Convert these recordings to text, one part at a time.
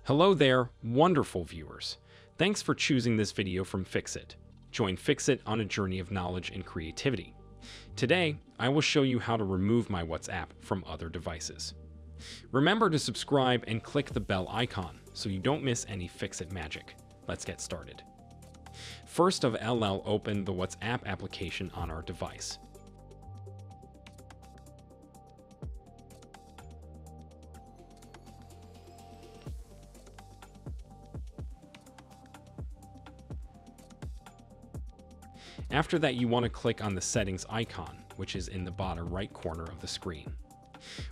Hello there, wonderful viewers. Thanks for choosing this video from Fixit. Join Fixit on a journey of knowledge and creativity. Today, I will show you how to remove my WhatsApp from other devices. Remember to subscribe and click the bell icon so you don't miss any Fixit magic. Let's get started. First of all, open the WhatsApp application on our device. After that, you want to click on the settings icon, which is in the bottom right corner of the screen.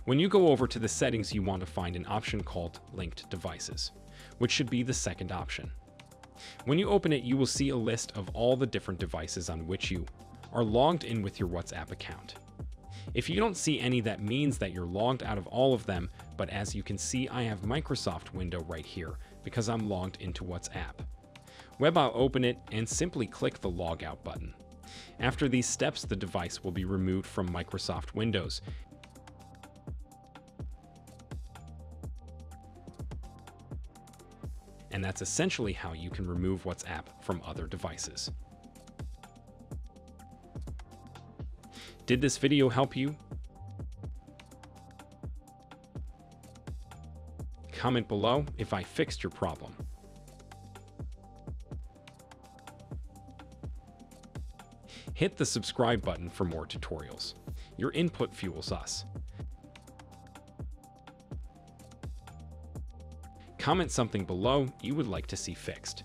When you go over to the settings, you want to find an option called Linked Devices, which should be the second option. When you open it, you will see a list of all the different devices on which you are logged in with your WhatsApp account. If you don't see any, that means that you're logged out of all of them, but as you can see, I have Microsoft window right here because I'm logged into WhatsApp. I'll open it and simply click the Logout button. After these steps, the device will be removed from Microsoft Windows. And that's essentially how you can remove WhatsApp from other devices. Did this video help you? Comment below if I fixed your problem. Hit the subscribe button for more tutorials. Your input fuels us. Comment something below you would like to see fixed.